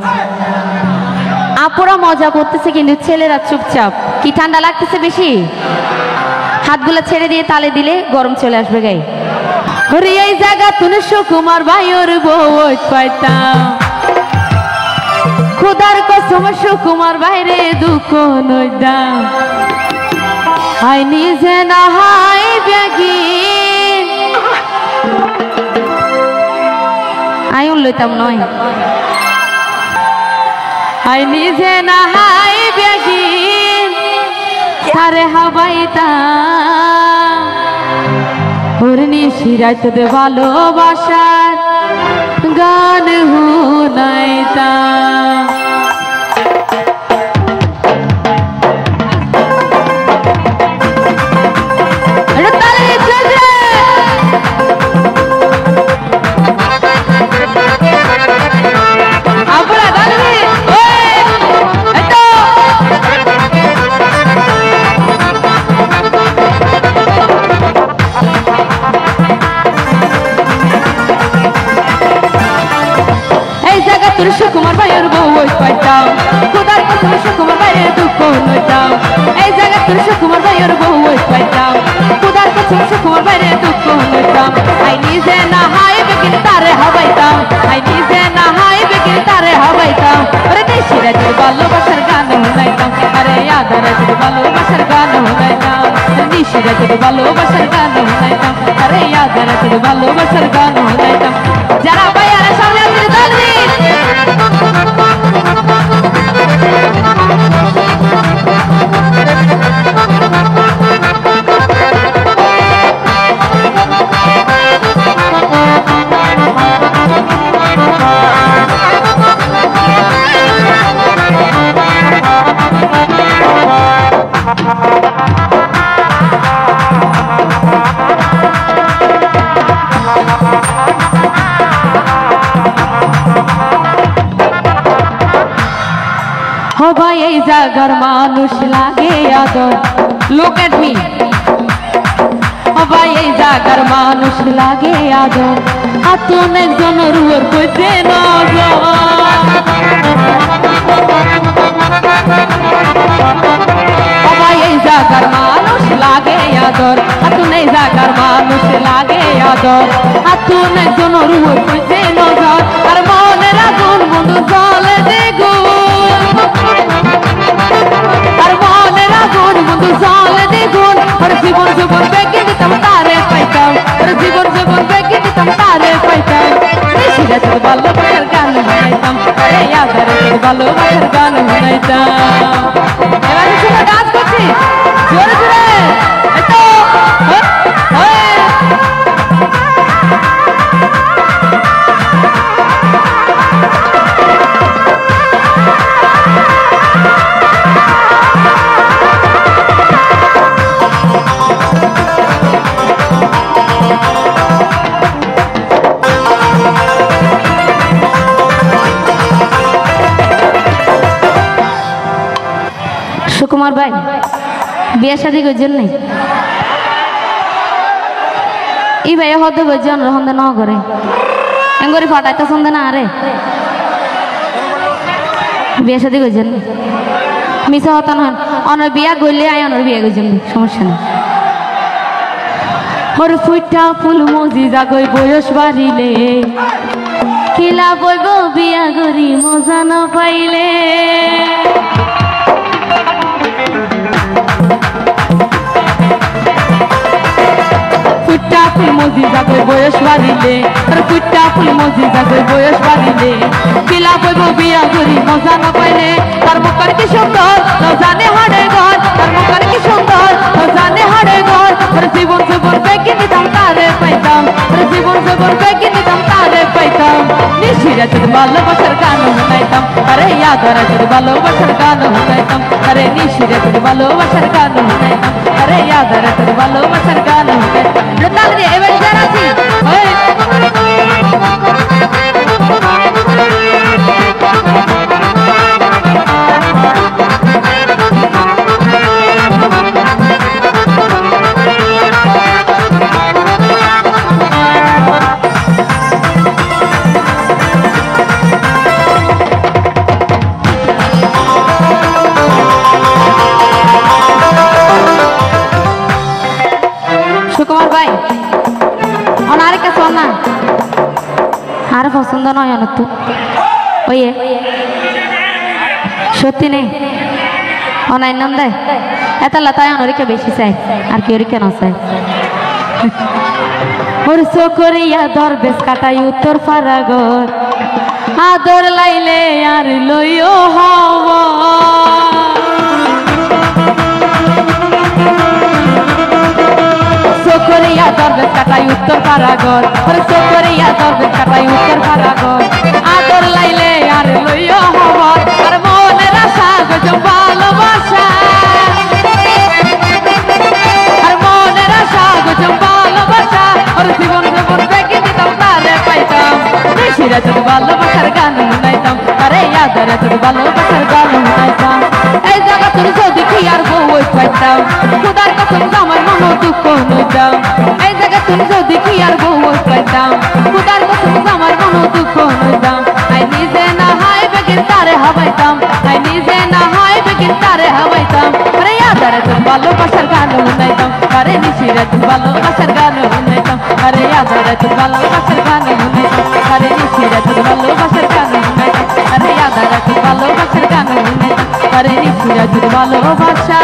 হয়েছে। আপুরা মজা করতেছে কিন্তু ছেলেরা চুপচাপ। কি ঠান্ডা লাগতেছে বেশি? হাতগুলো ছেড়ে দিয়ে তালে দিলে গরম চলে আসবে গায়ে। ওরে এই জায়গা তুমি সুকুমার ভাইয়ের বউ পাইতাম, খুদার কসম সুকুমার বাইরে দুঃখ নইতাম। হাই নিজে না হাই ব্যাগি আইন লইতাম নয়, হাই নিজে না হাই ব্যাগি তারে হাবাইতাম। হরনি শিরাইত দে ভালোবাসার গান হুনাইতাম। সুকুমার ভাইয়ের বউ পাইতাম, খুদার কসম সুকুমার ভাইয়ের দুঃখ নইতাম। এই জায়গা তোর সুকুমার ভাইয়ের বউ পাইতাম, খুদার কসম সুকুমার ভাইয়ের দুঃখ নইতাম। আই নিজে না হাই বেগিন তারে হাবাইতাম, আই নিজে না হাই বেগিন তারে হাবাইতাম। আরে নিশিরা তোর ভালোবাসার গান হুনাইতাম, আরে আদারা তোর ভালোবাসার গান হুনাইতাম। নিশিরা তোর ভালোবাসার গান হুনাইতাম, আরে আদারা তোর ভালোবাসার গান হুনাইতাম। যারা ভাইয়ারা সামনে আসলে দলবি ভাই এই জায়গার মানুষ লাগে আদর। Look at me. ভাই এই জায়গার মানুষ লাগে আদর, আতন একজনের উপর কইতে নজর। ভাই এই জায়গার মানুষ লাগে আদর, আতন এই জায়গার মানুষ লাগে আদর, আতন একজনের উপর কইতে নজর। আর মনের আগুন বন্ধু জলে দ্বিগুণ, আর মনের আগুন বন্ধু জলে দ্বিগুণ। আর জীবন জীবন বেগে দিতাম তারে পাইতাম, আর জীবন জীবন বেগে দিতাম তারে পাইতাম। নিশিরা তোর ভালোবাসার গান শুনাইতাম, আরে আদারে তোর ভালোবাসার গান শুনাইতাম। এবারে শুনে ডান্স করছি জোরে জোরে। এতো সুকুমার ভাই বিয়ে শাদী করছেন নাই? ই ভাই হতে করছেন হন্দে ন করে এঙ্গরি ফাটাইতে সন্ধে না। আরে বিয়ে শাদী করছেন মিশা হতা নয়, অনর বিয়া গইলে আই অনর বিয়া করছেন, সমস্যা নেই। মোর ফুটা ফুল মজি জাগই বয়স বাড়িলে, কিলা বইব বিয়া করি মজা না পাইলে। ফুটা ফুল মজি জাগই বয়স বাড়িলে, ফুটা ফুল মজি জাগই বয়স বাড়িলে, কিলা বইব বিয়া করি মজা না পাইলে। তার মুখের কি সুন্দর জানে হাড়ে ঘর, তার মুখের কি সুন্দর জানে হাড়ে ঘর। জীবন জীবন বেগে দিতাম তারে পাইতাম, জীবন জীবন বেগে দিতাম তারে পাইতাম। নিশিরা তোর ভালোবাসার গান শুনাইতাম, আরে আদারা তোর ভালোবাসার গান শুনাইতাম, আরে নিশিরা তোর ভালোবাসার গান শুনাইতাম, আরে আদারা তোর ভালোবাসার গান শুনাইতাম। তাল দিয়ে এবার যারা আছি নয় তো ওই সত্যি নেই অনাই নাম দেয় এতলা তাই অনরিকে বেশি চাই আর কি ওরিকে না চাই ওর চকরিয়া দরবেশ কাটাই উত্তর ফারাগর আদর লাইলে আর লইও হওয়া চকরিয়া দরবেশ কাটাই উত্তর ফারাগর ওর চকরিয়া দরবেশ কাটাই উত্তর ফারাগর আদর লাইলে আর লইও হওয়া আর মনের আশা গজব ভালোবাসা আর মনের আশা গজব ভালোবাসা ওর জীবন জীবন দেখে দিতাম তারে পাইতাম দেশিরা যদি ভালোবাসার গান শুনাইতাম আরে ইয়াদারা যদি ভালোবাসার গান শুনাইতাম এই জায়গা তোর যদি কি আর বউ পাইতাম খুদার কসম আমার মন দুঃখ নইতাম এই জায়গা তোর যদি কি আর বউ পাইতাম খুদার কসম আমার মন দুঃখ নইতাম আই নিজে না হয় বেগিন তারে হাবাইতাম আই নিজে না হয় বেগিন তারে হাবাইতাম আরে ইয়াদারা তোর ভালোবাসার গান শুনাইতাম আরে নিশিরা তোর ভালোবাসার গান শুনাইতাম আরে ইয়াদারা তোর ভালোবাসার গান শুনাইতাম আরে নিশিরা তোর ভালোবাসার গান শুনাইতাম আরে ইয়াদারা তোর ভালোবাসার গান শুনাইতাম আরে নিশিরা তোর ভালোবাসা